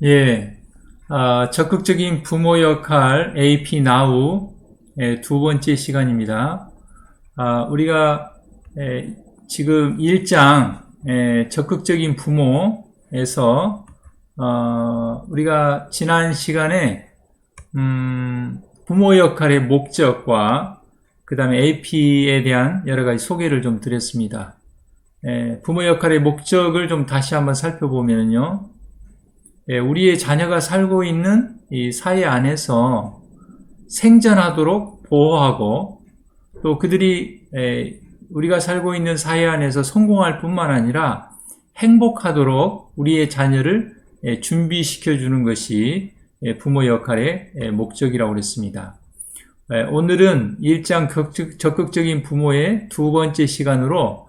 예, 적극적인 부모 역할 AP Now 두 번째 시간입니다. 우리가 지금 1장 적극적인 부모에서 우리가 지난 시간에 부모 역할의 목적과 그 다음에 AP에 대한 여러 가지 소개를 좀 드렸습니다. 부모 역할의 목적을 좀 다시 한번 살펴보면요. 우리의 자녀가 살고 있는 이 사회 안에서 생존하도록 보호하고 또 그들이 우리가 살고 있는 사회 안에서 성공할 뿐만 아니라 행복하도록 우리의 자녀를 준비시켜 주는 것이 부모 역할의 목적이라고 그랬습니다. 오늘은 1장 적극적인 부모의 두 번째 시간으로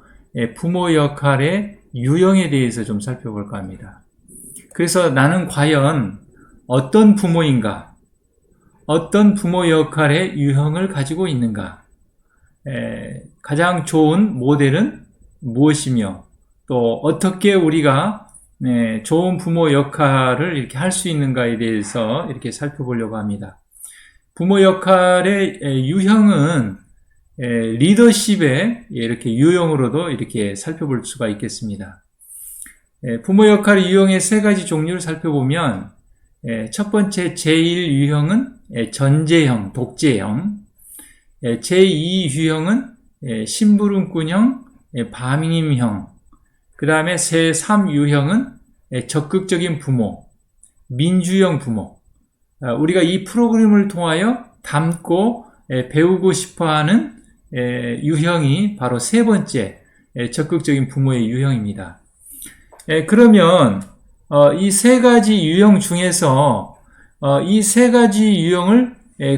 부모 역할의 유형에 대해서 좀 살펴볼까 합니다. 그래서 나는 과연 어떤 부모인가? 어떤 부모 역할의 유형을 가지고 있는가? 가장 좋은 모델은 무엇이며 또 어떻게 우리가 좋은 부모 역할을 이렇게 할 수 있는가에 대해서 이렇게 살펴보려고 합니다. 부모 역할의 유형은 리더십의 이렇게 유형으로도 이렇게 살펴볼 수가 있겠습니다. 부모 역할의 유형의 세 가지 종류를 살펴보면 첫 번째 제1 유형은 전제형, 독재형, 제2 유형은 심부름꾼형, 방임형, 그 다음에 제3 유형은 적극적인 부모, 민주형 부모. 우리가 이 프로그램을 통하여 담고 배우고 싶어하는 유형이 바로 세 번째 적극적인 부모의 유형입니다. 그러면 이 세 가지 유형 중에서 이 세 가지 유형을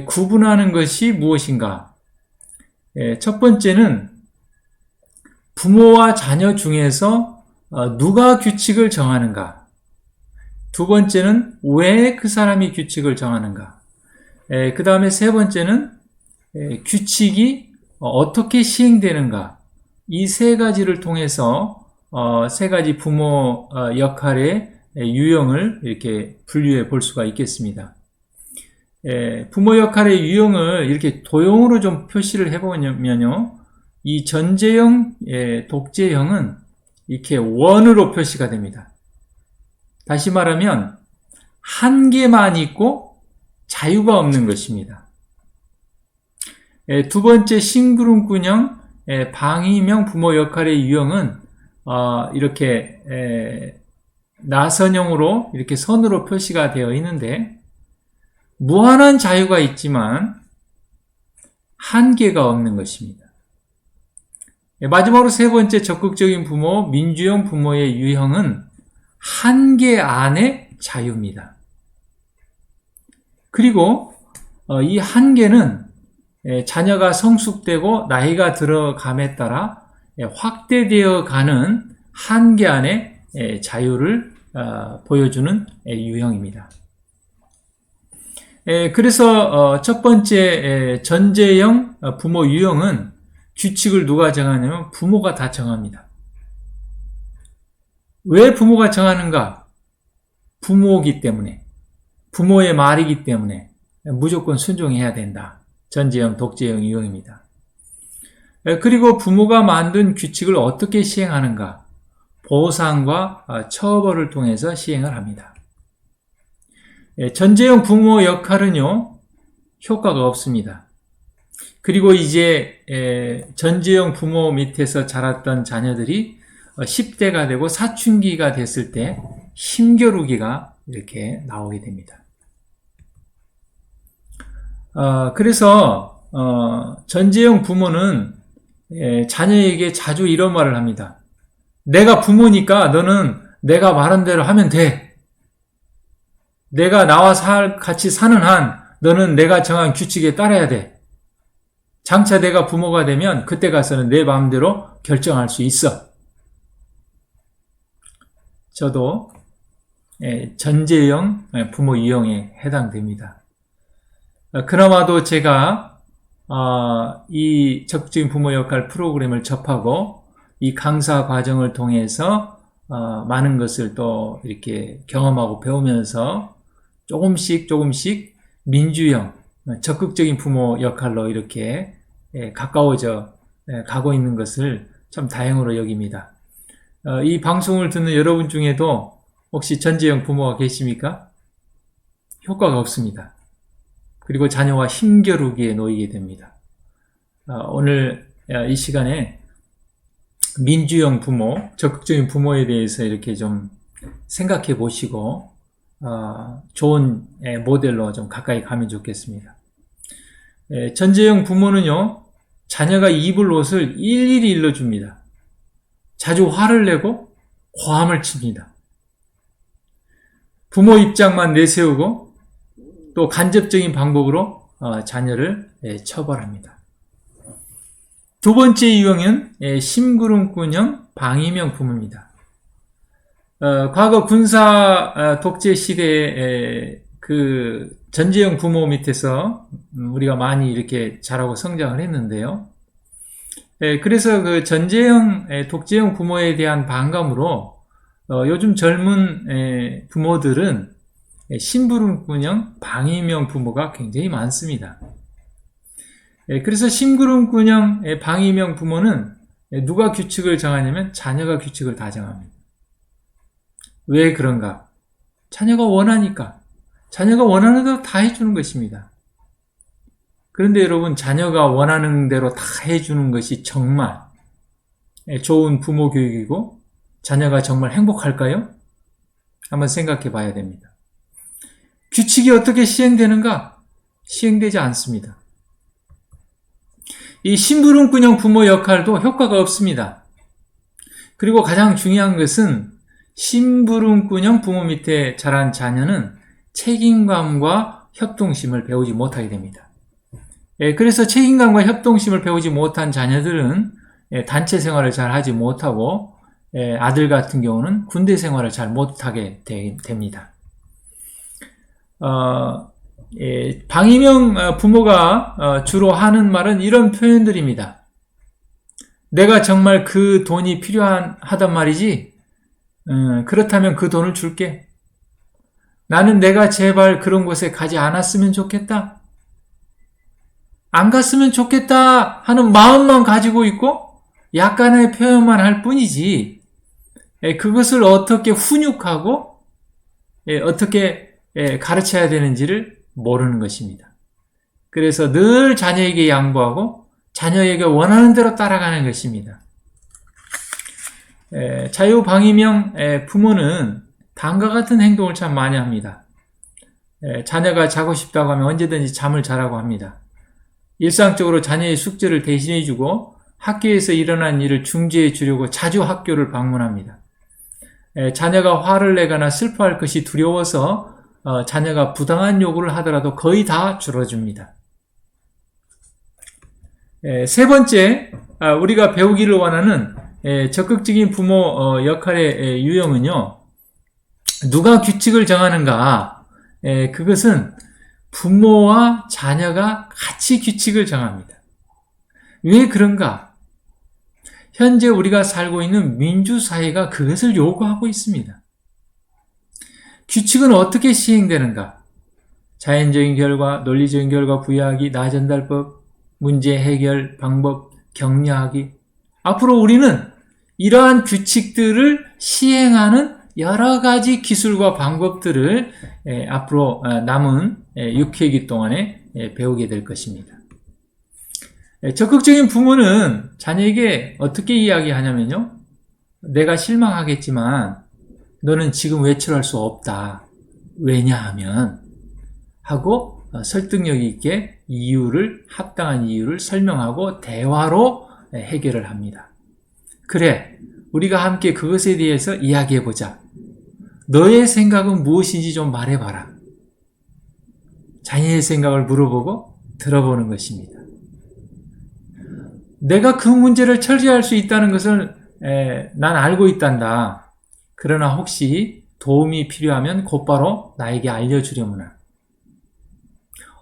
구분하는 것이 무엇인가? 첫 번째는 부모와 자녀 중에서 누가 규칙을 정하는가? 두 번째는 왜 그 사람이 규칙을 정하는가? 그 다음에 세 번째는 규칙이 어떻게 시행되는가? 이 세 가지를 통해서 세 가지 부모 역할의 유형을 이렇게 분류해 볼 수가 있겠습니다. 부모 역할의 유형을 이렇게 도형으로 좀 표시를 해보면요. 이 전제형, 독재형은 이렇게 원으로 표시가 됩니다. 다시 말하면 한계만 있고 자유가 없는 것입니다. 두 번째 심부름꾼형, 방임형 부모 역할의 유형은 이렇게 나선형으로 이렇게 선으로 표시가 되어 있는데 무한한 자유가 있지만 한계가 없는 것입니다. 마지막으로 세 번째 적극적인 부모, 민주형 부모의 유형은 한계 안의 자유입니다. 그리고 이 한계는 자녀가 성숙되고 나이가 들어감에 따라 확대되어 가는 한계 안의 자유를 보여주는 유형입니다. 그래서 첫 번째 전제형 부모 유형은 규칙을 누가 정하냐면 부모가 다 정합니다. 왜 부모가 정하는가? 부모이기 때문에, 부모의 말이기 때문에 무조건 순종해야 된다. 전제형, 독재형 유형입니다. 그리고 부모가 만든 규칙을 어떻게 시행하는가? 보상과 처벌을 통해서 시행을 합니다. 전제형 부모 역할은요, 효과가 없습니다. 그리고 이제 전제형 부모 밑에서 자랐던 자녀들이 10대가 되고 사춘기가 됐을 때 힘겨루기가 이렇게 나오게 됩니다. 그래서 전제형 부모는 자녀에게 자주 이런 말을 합니다. 내가 부모니까 너는 내가 말한 대로 하면 돼. 내가 나와 같이 사는 한 너는 내가 정한 규칙에 따라야 돼. 장차 내가 부모가 되면 그때 가서는 내 마음대로 결정할 수 있어. 저도 전제형 부모 유형에 해당됩니다. 그나마도 제가 이 적극적인 부모 역할 프로그램을 접하고 이 강사 과정을 통해서 많은 것을 또 이렇게 경험하고 배우면서 조금씩 민주형, 적극적인 부모 역할로 이렇게 가까워져 가고 있는 것을 참 다행으로 여깁니다. 이 방송을 듣는 여러분 중에도 혹시 전재형 부모가 계십니까? 효과가 없습니다. 그리고 자녀와 힘겨루기에 놓이게 됩니다. 오늘 이 시간에 민주형 부모, 적극적인 부모에 대해서 이렇게 좀 생각해 보시고 좋은 모델로 좀 가까이 가면 좋겠습니다. 전재형 부모는요, 자녀가 입을 옷을 일일이 일러줍니다. 자주 화를 내고 고함을 칩니다. 부모 입장만 내세우고 또 간접적인 방법으로 자녀를 처벌합니다. 두 번째 유형은 심부름꾼형 방임형 부모입니다. 과거 군사 독재 시대에 그 전재형 부모 밑에서 우리가 많이 이렇게 자라고 성장을 했는데요. 그래서 그 전재형 독재형 부모에 대한 반감으로 요즘 젊은 부모들은 심부름꾼형 방임형 부모가 굉장히 많습니다. 그래서 심부름꾼형 방임형 부모는 누가 규칙을 정하냐면 자녀가 규칙을 다 정합니다. 왜 그런가? 자녀가 원하니까. 자녀가 원하는 대로 다 해주는 것입니다. 그런데 여러분, 자녀가 원하는 대로 다 해주는 것이 정말 좋은 부모 교육이고 자녀가 정말 행복할까요? 한번 생각해 봐야 됩니다. 규칙이 어떻게 시행되는가? 시행되지 않습니다. 이 심부름꾼형 부모 역할도 효과가 없습니다. 그리고 가장 중요한 것은 심부름꾼형 부모 밑에 자란 자녀는 책임감과 협동심을 배우지 못하게 됩니다. 그래서 책임감과 협동심을 배우지 못한 자녀들은 단체 생활을 잘 하지 못하고 아들 같은 경우는 군대 생활을 잘 못하게 됩니다. 방임형 부모가 주로 하는 말은 이런 표현들입니다. 내가 정말 그 돈이 필요하단 말이지? 그렇다면 그 돈을 줄게. 나는 내가 제발 그런 곳에 가지 않았으면 좋겠다. 안 갔으면 좋겠다 하는 마음만 가지고 있고 약간의 표현만 할 뿐이지 그것을 어떻게 훈육하고 어떻게 가르쳐야 되는지를 모르는 것입니다. 그래서 늘 자녀에게 양보하고 자녀에게 원하는 대로 따라가는 것입니다. 자유방임형 부모는 다음과 같은 행동을 참 많이 합니다. 자녀가 자고 싶다고 하면 언제든지 잠을 자라고 합니다. 일상적으로 자녀의 숙제를 대신해주고 학교에서 일어난 일을 중지해 주려고 자주 학교를 방문합니다. 자녀가 화를 내거나 슬퍼할 것이 두려워서 자녀가 부당한 요구를 하더라도 거의 다 줄여줍니다. 세 번째, 우리가 배우기를 원하는 적극적인 부모 역할의 유형은요, 누가 규칙을 정하는가? 그것은 부모와 자녀가 같이 규칙을 정합니다. 왜 그런가? 현재 우리가 살고 있는 민주사회가 그것을 요구하고 있습니다. 규칙은 어떻게 시행되는가? 자연적인 결과, 논리적인 결과 부여하기, 나전달법, 문제 해결 방법, 격려하기. 앞으로 우리는 이러한 규칙들을 시행하는 여러 가지 기술과 방법들을 앞으로 남은 6회기 동안에 배우게 될 것입니다. 적극적인 부모는 자녀에게 어떻게 이야기하냐면요. 내가 실망하겠지만 너는 지금 외출할 수 없다. 왜냐하면 하고 설득력 있게 합당한 이유를 설명하고 대화로 해결을 합니다. 그래, 우리가 함께 그것에 대해서 이야기해보자. 너의 생각은 무엇인지 좀 말해봐라. 자녀의 생각을 물어보고 들어보는 것입니다. 내가 그 문제를 처리할 수 있다는 것을 난 알고 있단다. 그러나 혹시 도움이 필요하면 곧바로 나에게 알려주려무나.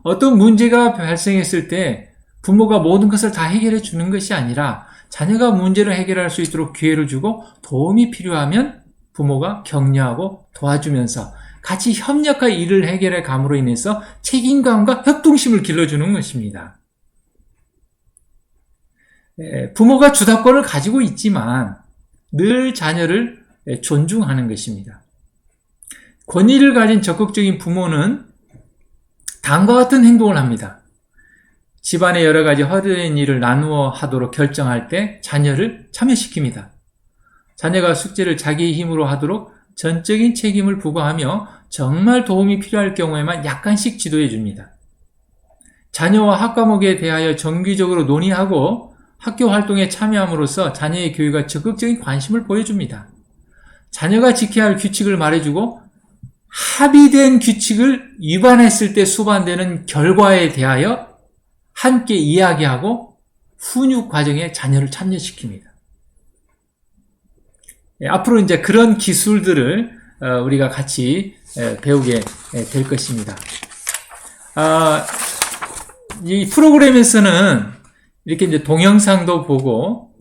어떤 문제가 발생했을 때 부모가 모든 것을 다 해결해 주는 것이 아니라 자녀가 문제를 해결할 수 있도록 기회를 주고 도움이 필요하면 부모가 격려하고 도와주면서 같이 협력하여 일을 해결해 감으로 인해서 책임감과 협동심을 길러주는 것입니다. 부모가 주도권을 가지고 있지만 늘 자녀를 존중하는 것입니다. 권위를 가진 적극적인 부모는 다음과 같은 행동을 합니다. 집안의 여러 가지 허드렛 일을 나누어 하도록 결정할 때 자녀를 참여시킵니다. 자녀가 숙제를 자기의 힘으로 하도록 전적인 책임을 부과하며 정말 도움이 필요할 경우에만 약간씩 지도해 줍니다. 자녀와 학과목에 대하여 정기적으로 논의하고 학교 활동에 참여함으로써 자녀의 교육에 적극적인 관심을 보여줍니다. 자녀가 지켜야 할 규칙을 말해주고 합의된 규칙을 위반했을 때 수반되는 결과에 대하여 함께 이야기하고 훈육 과정에 자녀를 참여시킵니다. 앞으로 이제 그런 기술들을 우리가 같이 배우게 될 것입니다. 이 프로그램에서는 이렇게 이제 동영상도 보고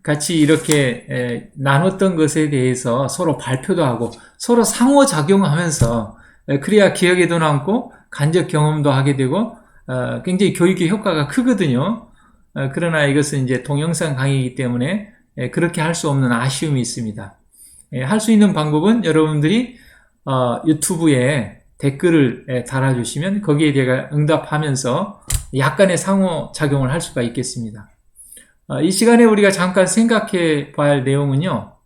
같이 이렇게 나눴던 것에 대해서 서로 발표도 하고 서로 상호작용하면서 그래야 기억에도 남고 간접 경험도 하게 되고 굉장히 교육의 효과가 크거든요. 그러나 이것은 이제 동영상 강의이기 때문에 그렇게 할 수 없는 아쉬움이 있습니다. 할 수 있는 방법은 여러분들이 유튜브에 댓글을 달아주시면 거기에 제가 응답하면서 약간의 상호작용을 할 수가 있겠습니다. 이 시간에 우리가 잠깐 생각해 봐야 할 내용은요.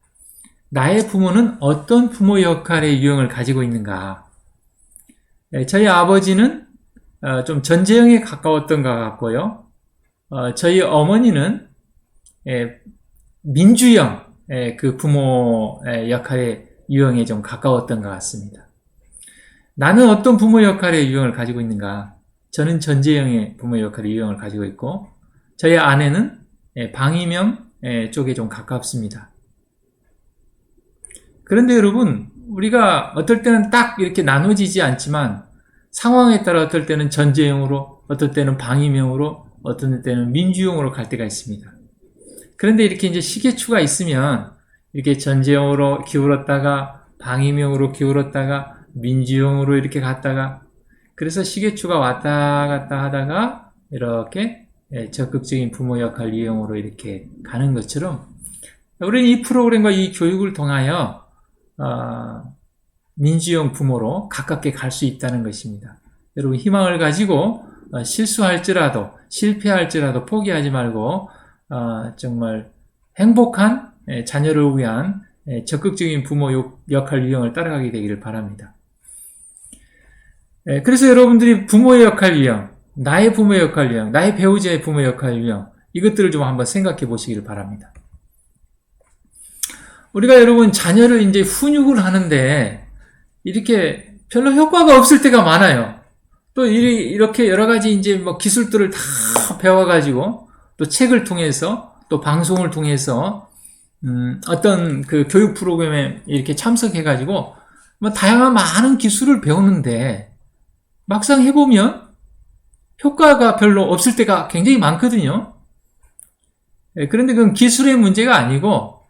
나의 부모는 어떤 부모 역할의 유형을 가지고 있는가? 저희 아버지는 좀 전제형에 가까웠던 것 같고요. 저희 어머니는 민주형 그 부모 역할의 유형에 좀 가까웠던 것 같습니다. 나는 어떤 부모 역할의 유형을 가지고 있는가? 저는 전제형의 부모 역할의 유형을 가지고 있고 저희 아내는 방임형 쪽에 좀 가깝습니다. 그런데 여러분, 우리가 어떨 때는 딱 이렇게 나눠지지 않지만 상황에 따라 어떨 때는 전제형으로, 어떨 때는 방임형으로, 어떤 때는 민주형으로 갈 때가 있습니다. 그런데 이렇게 이제 시계추가 있으면 이렇게 전제형으로 기울었다가 방임형으로 기울었다가 민주형으로 이렇게 갔다가 그래서 시계추가 왔다 갔다 하다가 이렇게 적극적인 부모 역할 유형으로 이렇게 가는 것처럼 우리는 이 프로그램과 이 교육을 통하여 민주형 부모로 가깝게 갈 수 있다는 것입니다. 여러분 희망을 가지고 실수할지라도 실패할지라도 포기하지 말고 정말 행복한 자녀를 위한 적극적인 부모 역할 유형을 따라가게 되기를 바랍니다. 그래서 여러분들이 부모의 역할 유형, 나의 부모의 역할 유형, 나의 배우자의 부모의 역할 유형 이것들을 좀 한번 생각해 보시기를 바랍니다. 우리가 여러분 자녀를 이제 훈육을 하는데 이렇게 별로 효과가 없을 때가 많아요. 또 이렇게 여러 가지 이제 뭐 기술들을 다 배워가지고 또 책을 통해서 또 방송을 통해서 어떤 그 교육 프로그램에 이렇게 참석해가지고 뭐 다양한 많은 기술을 배우는데 막상 해보면 효과가 별로 없을 때가 굉장히 많거든요. 그런데 그건 기술의 문제가 아니고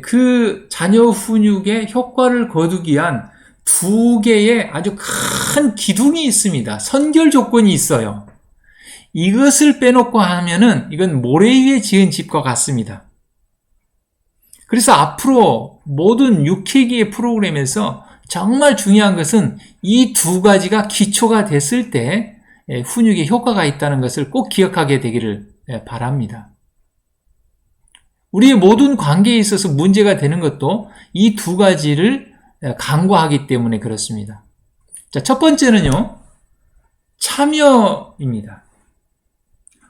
그 자녀 훈육의 효과를 거두기 위한 두 개의 아주 큰 기둥이 있습니다. 선결 조건이 있어요. 이것을 빼놓고 하면은 이건 모래 위에 지은 집과 같습니다. 그래서 앞으로 모든 육회기의 프로그램에서 정말 중요한 것은 이 두 가지가 기초가 됐을 때 훈육에 효과가 있다는 것을 꼭 기억하게 되기를 바랍니다. 우리의 모든 관계에 있어서 문제가 되는 것도 이 두 가지를 간과하기 때문에 그렇습니다. 자, 첫 번째는요, 참여입니다.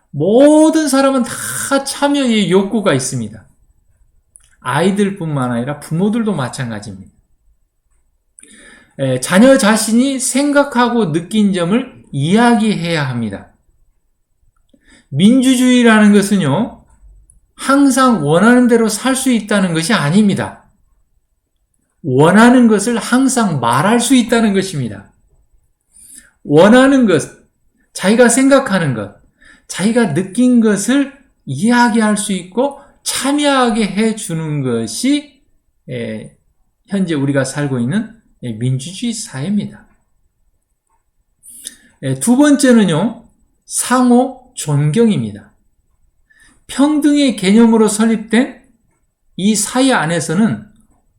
모든 사람은 다 참여의 욕구가 있습니다. 아이들뿐만 아니라 부모들도 마찬가지입니다. 자녀 자신이 생각하고 느낀 점을 이야기해야 합니다. 민주주의라는 것은요, 항상 원하는 대로 살 수 있다는 것이 아닙니다. 원하는 것을 항상 말할 수 있다는 것입니다. 원하는 것, 자기가 생각하는 것, 자기가 느낀 것을 이야기할 수 있고 참여하게 해주는 것이 현재 우리가 살고 있는 민주주의 사회입니다. 두 번째는요, 상호 존경입니다. 평등의 개념으로 설립된 이 사회 안에서는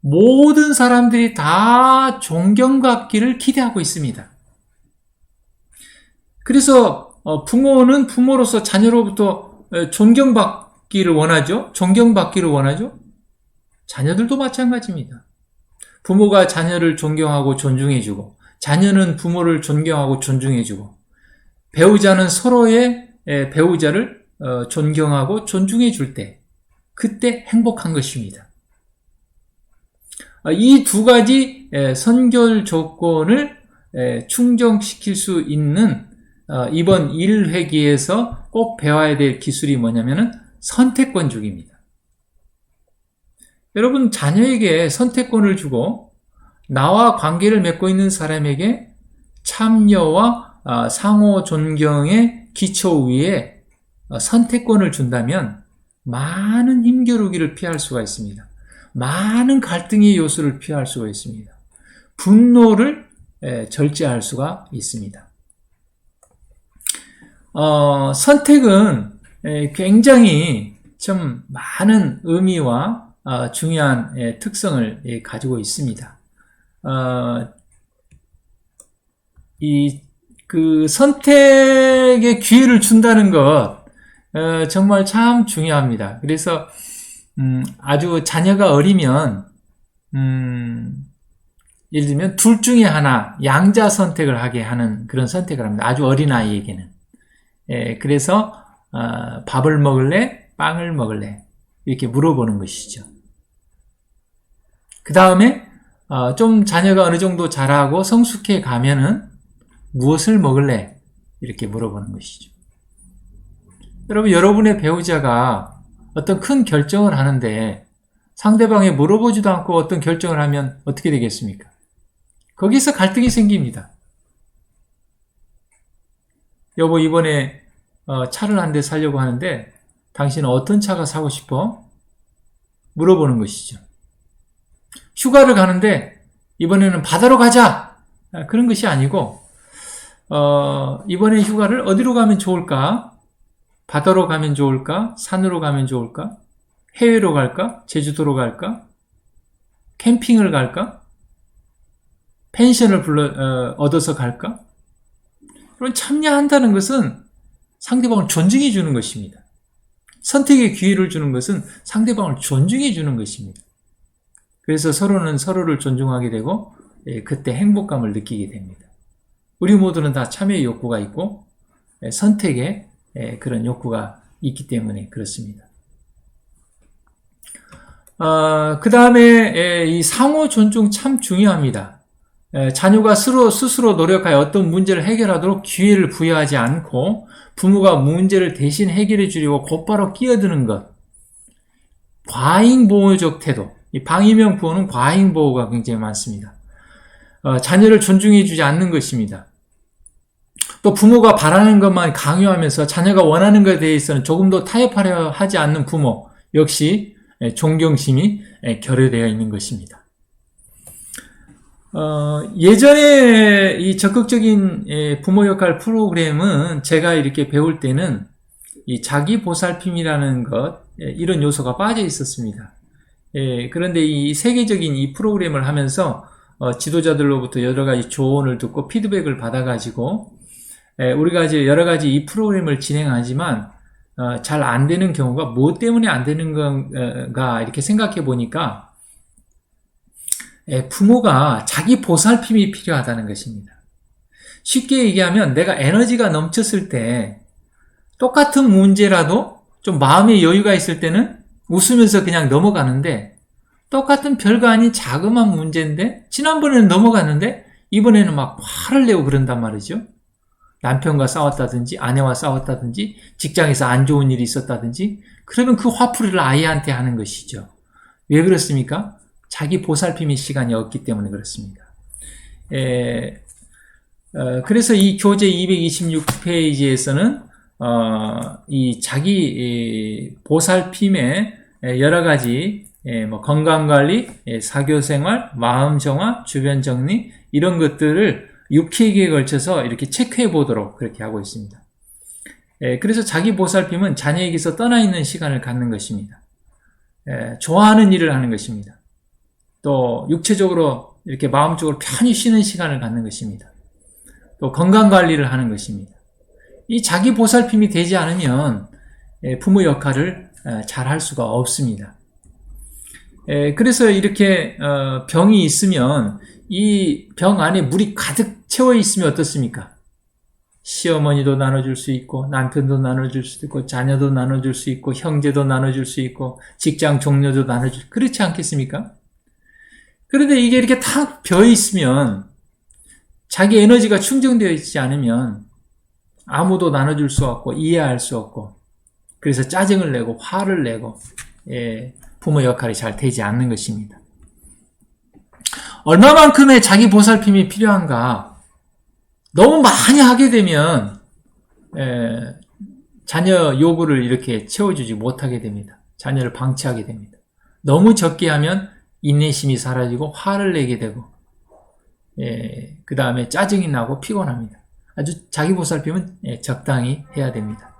모든 사람들이 다 존경받기를 기대하고 있습니다. 그래서 부모는 부모로서 자녀로부터 존경받기를 원하죠. 존경받기를 원하죠. 자녀들도 마찬가지입니다. 부모가 자녀를 존경하고 존중해주고, 자녀는 부모를 존경하고 존중해주고, 배우자는 서로의 배우자를 존경하고 존중해줄 때, 그때 행복한 것입니다. 이 두 가지 선결 조건을 충족시킬 수 있는 이번 1회기에서 꼭 배워야 될 기술이 뭐냐면은 선택권주기입니다. 여러분, 자녀에게 선택권을 주고 나와 관계를 맺고 있는 사람에게 참여와 상호 존경의 기초 위에 선택권을 준다면 많은 힘겨루기를 피할 수가 있습니다. 많은 갈등의 요소를 피할 수가 있습니다. 분노를 절제할 수가 있습니다. 선택은 굉장히 좀 많은 의미와 중요한 특성을 가지고 있습니다. 그 선택의 기회를 준다는 것 정말 참 중요합니다. 그래서 아주 자녀가 어리면 예를 들면 둘 중에 하나 양자 선택을 하게 하는 그런 선택을 합니다. 아주 어린 아이에게는. 그래서 밥을 먹을래? 빵을 먹을래? 이렇게 물어보는 것이죠. 그 다음에 좀 자녀가 어느 정도 자라고 성숙해 가면은 무엇을 먹을래? 이렇게 물어보는 것이죠. 여러분, 여러분의 배우자가 어떤 큰 결정을 하는데 상대방에 물어보지도 않고 어떤 결정을 하면 어떻게 되겠습니까? 거기서 갈등이 생깁니다. 여보, 이번에 차를 한 대 사려고 하는데 당신은 어떤 차가 사고 싶어? 물어보는 것이죠. 휴가를 가는데 이번에는 바다로 가자! 그런 것이 아니고 이번에 휴가를 어디로 가면 좋을까? 바다로 가면 좋을까? 산으로 가면 좋을까? 해외로 갈까? 제주도로 갈까? 캠핑을 갈까? 펜션을 얻어서 갈까? 그런 참여한다는 것은 상대방을 존중해 주는 것입니다. 선택의 기회를 주는 것은 상대방을 존중해 주는 것입니다. 그래서 서로는 서로를 존중하게 되고 그때 행복감을 느끼게 됩니다. 우리 모두는 다 참여의 욕구가 있고 선택의 그런 욕구가 있기 때문에 그렇습니다. 그 다음에 이 상호 존중 참 중요합니다. 자녀가 스스로 노력하여 어떤 문제를 해결하도록 기회를 부여하지 않고 부모가 문제를 대신 해결해 주려고 곧바로 끼어드는 것. 과잉보호적 태도. 이 방위명 보호는 과잉보호가 굉장히 많습니다. 자녀를 존중해 주지 않는 것입니다. 또 부모가 바라는 것만 강요하면서 자녀가 원하는 것에 대해서는 조금도 타협하려 하지 않는 부모 역시 존경심이 결여되어 있는 것입니다. 예전에 이 적극적인 부모 역할 프로그램은 제가 이렇게 배울 때는 이 자기 보살핌이라는 것, 이런 요소가 빠져 있었습니다. 그런데 이 세계적인 이 프로그램을 하면서 지도자들로부터 여러 가지 조언을 듣고 피드백을 받아가지고 우리가 이제 여러 가지 이 프로그램을 진행하지만 잘 안 되는 경우가 뭐 때문에 안 되는 건가 이렇게 생각해 보니까 부모가 자기 보살핌이 필요하다는 것입니다. 쉽게 얘기하면 내가 에너지가 넘쳤을 때 똑같은 문제라도 좀 마음의 여유가 있을 때는 웃으면서 그냥 넘어가는데 똑같은 별거 아닌 자그마한 문제인데 지난번에는 넘어갔는데 이번에는 막 화를 내고 그런단 말이죠. 남편과 싸웠다든지 아내와 싸웠다든지 직장에서 안 좋은 일이 있었다든지 그러면 그 화풀이를 아이한테 하는 것이죠. 왜 그렇습니까? 자기 보살핌의 시간이 없기 때문에 그렇습니다. 그래서 이 교재 226페이지에서는 이 자기 보살핌의 여러 가지 뭐 건강관리, 사교생활, 마음정화, 주변정리 이런 것들을 6회기에 걸쳐서 이렇게 체크해 보도록 그렇게 하고 있습니다. 그래서 자기 보살핌은 자녀에게서 떠나 있는 시간을 갖는 것입니다. 좋아하는 일을 하는 것입니다. 또 육체적으로 이렇게 마음적으로 편히 쉬는 시간을 갖는 것입니다. 또 건강관리를 하는 것입니다. 이 자기 보살핌이 되지 않으면 부모 역할을 잘 할 수가 없습니다. 그래서 이렇게 병이 있으면 이 병 안에 물이 가득 채워 있으면 어떻습니까? 시어머니도 나눠줄 수 있고 남편도 나눠줄 수도 있고 자녀도 나눠줄 수 있고 형제도 나눠줄 수 있고 직장 동료도 나눠줄 그렇지 않겠습니까? 그런데 이게 이렇게 탁 비어 있으면 자기 에너지가 충전되어 있지 않으면 아무도 나눠줄 수 없고 이해할 수 없고 그래서 짜증을 내고 화를 내고 부모 역할이 잘 되지 않는 것입니다. 얼마만큼의 자기 보살핌이 필요한가? 너무 많이 하게 되면 자녀 요구를 이렇게 채워주지 못하게 됩니다. 자녀를 방치하게 됩니다. 너무 적게 하면 인내심이 사라지고 화를 내게 되고 그 다음에 짜증이 나고 피곤합니다. 아주 자기 보살핌은 적당히 해야 됩니다.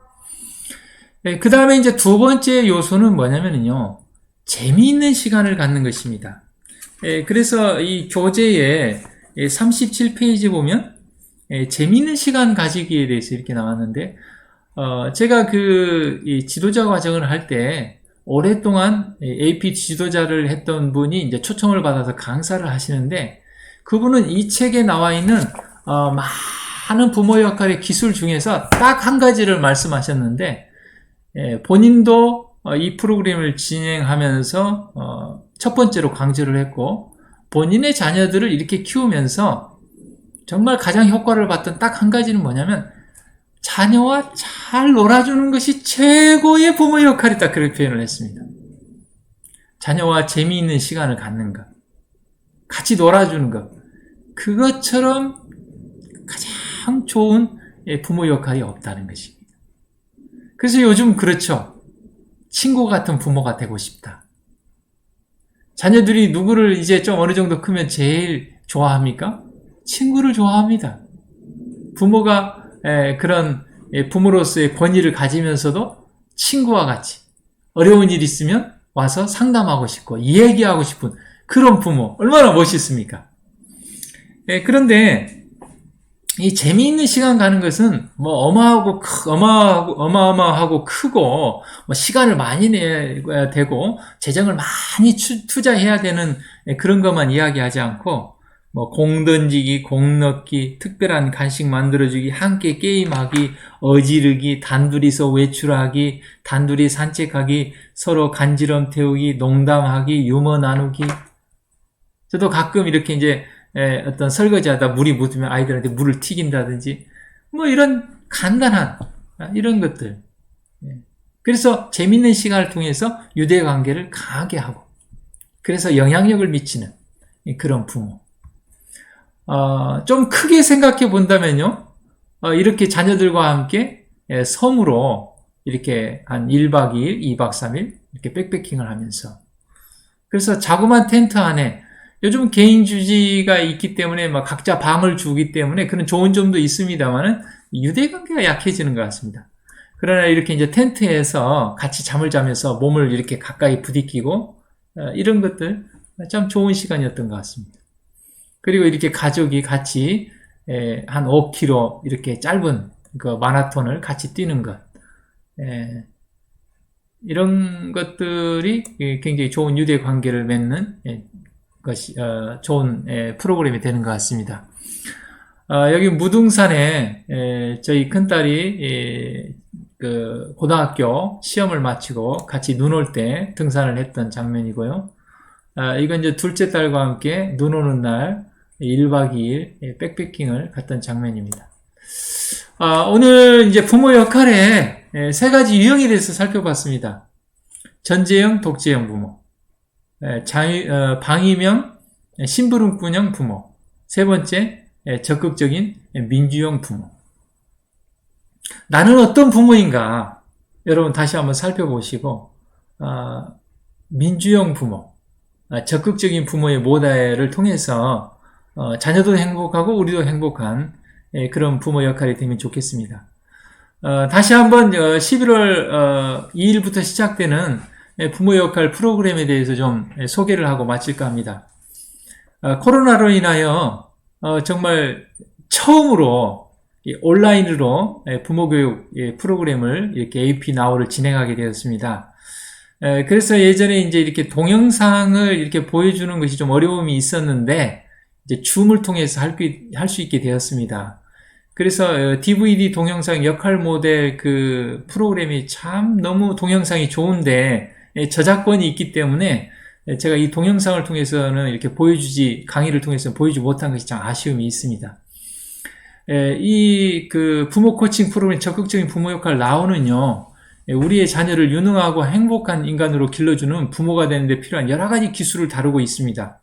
그 다음에 이제 두 번째 요소는 뭐냐면요. 재미있는 시간을 갖는 것입니다. 그래서 이 교재에 37페이지 보면 재미있는 시간 가지기에 대해서 이렇게 나왔는데, 제가 이 지도자 과정을 할 때, 오랫동안 AP 지도자를 했던 분이 이제 초청을 받아서 강사를 하시는데, 그분은 이 책에 나와 있는, 많은 부모 역할의 기술 중에서 딱 한 가지를 말씀하셨는데, 본인도 이 프로그램을 진행하면서, 첫 번째로 강조를 했고, 본인의 자녀들을 이렇게 키우면서 정말 가장 효과를 봤던 딱 한 가지는 뭐냐면 자녀와 잘 놀아주는 것이 최고의 부모 역할이다. 그렇게 표현을 했습니다. 자녀와 재미있는 시간을 갖는 것, 같이 놀아주는 것, 그것처럼 가장 좋은 부모 역할이 없다는 것입니다. 그래서 요즘 그렇죠. 친구 같은 부모가 되고 싶다. 자녀들이 누구를 이제 좀 어느 정도 크면 제일 좋아합니까? 친구를 좋아합니다. 부모가 그런 부모로서의 권위를 가지면서도 친구와 같이 어려운 일 있으면 와서 상담하고 싶고 이야기하고 싶은 그런 부모 얼마나 멋있습니까? 그런데 이 재미있는 시간 가는 것은 뭐 어마어마하고 크고 뭐 시간을 많이 내야 되고 재정을 많이 투자해야 되는 그런 것만 이야기하지 않고 뭐 공 던지기, 공 넣기, 특별한 간식 만들어주기, 함께 게임하기, 어지르기, 단둘이서 외출하기, 단둘이 산책하기, 서로 간지럼 태우기, 농담하기, 유머 나누기. 저도 가끔 이렇게 이제 어떤 설거지하다 물이 묻으면 아이들한테 물을 튀긴다든지 뭐 이런 간단한 이런 것들. 그래서 재밌는 시간을 통해서 유대관계를 강하게 하고 그래서 영향력을 미치는 그런 부모. 좀 크게 생각해 본다면요. 이렇게 자녀들과 함께 섬으로 이렇게 한 1박 2일, 2박 3일 이렇게 백패킹을 하면서 그래서 자그마한 텐트 안에 요즘 개인 주지가 있기 때문에 막 각자 방을 주기 때문에 그런 좋은 점도 있습니다만은 유대관계가 약해지는 것 같습니다. 그러나 이렇게 이제 텐트에서 같이 잠을 자면서 몸을 이렇게 가까이 부딪히고 이런 것들 참 좋은 시간이었던 것 같습니다. 그리고 이렇게 가족이 같이 한 5km 이렇게 짧은 그 마라톤을 같이 뛰는 것 이런 것들이 굉장히 좋은 유대 관계를 맺는 것이 좋은 프로그램이 되는 것 같습니다. 여기 무등산에 저희 큰딸이 그 고등학교 시험을 마치고 같이 눈 올 때 등산을 했던 장면이고요. 이건 이제 둘째 딸과 함께 눈 오는 날 1박 2일 백패킹을 갔던 장면입니다. 오늘 이제 부모 역할의 세 가지 유형에 대해서 살펴봤습니다. 전제형, 독재형 부모, 방임형, 심부름꾼형 부모, 세 번째, 적극적인 민주형 부모. 나는 어떤 부모인가? 여러분 다시 한번 살펴보시고, 민주형 부모, 적극적인 부모의 모델을 통해서 자녀도 행복하고 우리도 행복한 그런 부모 역할이 되면 좋겠습니다. 다시 한번 11월 2일부터 시작되는 부모 역할 프로그램에 대해서 좀 소개를 하고 마칠까 합니다. 코로나로 인하여 정말 처음으로 온라인으로 부모교육 프로그램을 이렇게 AP Now를 진행하게 되었습니다. 그래서 예전에 이제 이렇게 동영상을 이렇게 보여주는 것이 좀 어려움이 있었는데 이제 줌을 통해서 할 수 있게 되었습니다. 그래서 DVD 동영상 역할 모델 그 프로그램이 참 너무 동영상이 좋은데 저작권이 있기 때문에 제가 이 동영상을 통해서는 이렇게 강의를 통해서 보여주지 못한 것이 참 아쉬움이 있습니다. 이 그 부모 코칭 프로그램 적극적인 부모 역할 나오는요, 우리의 자녀를 유능하고 행복한 인간으로 길러주는 부모가 되는데 필요한 여러 가지 기술을 다루고 있습니다.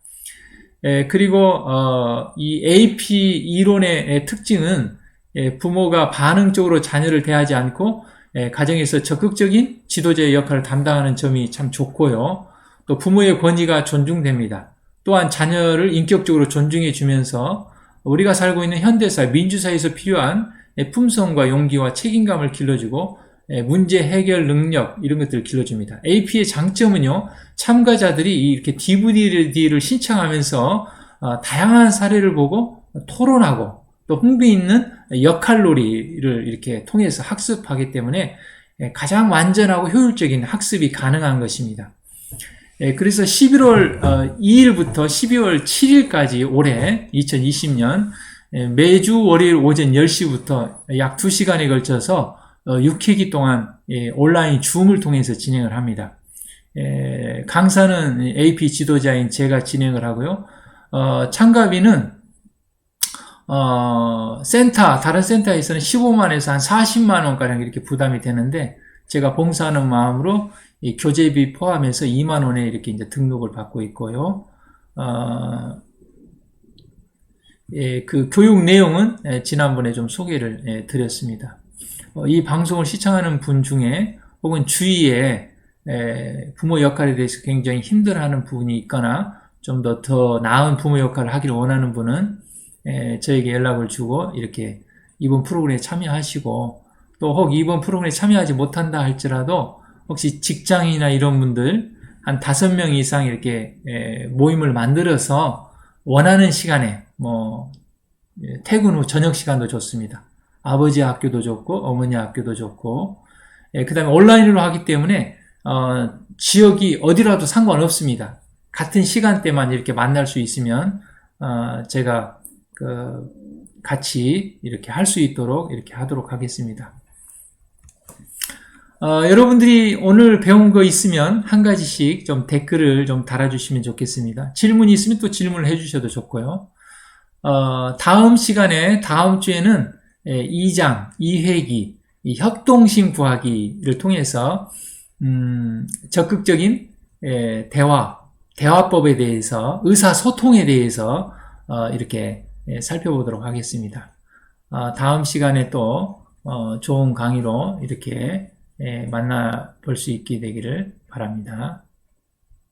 그리고 이 AP 이론의 특징은 부모가 반응적으로 자녀를 대하지 않고 가정에서 적극적인 지도자의 역할을 담당하는 점이 참 좋고요. 또 부모의 권위가 존중됩니다. 또한 자녀를 인격적으로 존중해 주면서 우리가 살고 있는 현대사, 민주사회에서 필요한 품성과 용기와 책임감을 길러주고 문제 해결 능력 이런 것들을 길러줍니다. AP의 장점은요, 참가자들이 이렇게 DVD를 신청하면서 다양한 사례를 보고 토론하고 또 흥미 있는 역할놀이를 이렇게 통해서 학습하기 때문에 가장 완전하고 효율적인 학습이 가능한 것입니다. 그래서 11월 2일부터 12월 7일까지 올해 2020년 매주 월요일 오전 10시부터 약 2시간에 걸쳐서 6회기 동안 온라인 줌을 통해서 진행을 합니다. 강사는 AP 지도자인 제가 진행을 하고요. 참가비는 다른 센터에서는 15만에서 한 40만원가량 이렇게 부담이 되는데, 제가 봉사하는 마음으로 이 교재비 포함해서 2만원에 이렇게 이제 등록을 받고 있고요. 그 교육 내용은 지난번에 좀 소개를 드렸습니다. 이 방송을 시청하는 분 중에 혹은 주위에 부모 역할에 대해서 굉장히 힘들어하는 부분이 있거나 좀 더 나은 부모 역할을 하기를 원하는 분은 저에게 연락을 주고 이렇게 이번 프로그램에 참여하시고, 또 혹 이번 프로그램에 참여하지 못한다 할지라도 혹시 직장인이나 이런 분들 한 5명 이상 이렇게 모임을 만들어서 원하는 시간에 퇴근 후 저녁 시간도 좋습니다. 아버지 학교도 좋고 어머니 학교도 좋고, 그 다음에 온라인으로 하기 때문에 지역이 어디라도 상관없습니다. 같은 시간대만 이렇게 만날 수 있으면 제가 같이 이렇게 할 수 있도록 이렇게 하도록 하겠습니다. 여러분들이 오늘 배운 거 있으면 한 가지씩 좀 댓글을 좀 달아주시면 좋겠습니다. 질문이 있으면 또 질문을 해주셔도 좋고요. 다음 시간에, 다음 주에는 2장, 2회기, 이 협동심 구하기를 통해서, 적극적인 대화법에 대해서, 의사소통에 대해서, 이렇게 살펴보도록 하겠습니다. 다음 시간에 또, 좋은 강의로 이렇게 만나 볼 수 있게 되기를 바랍니다.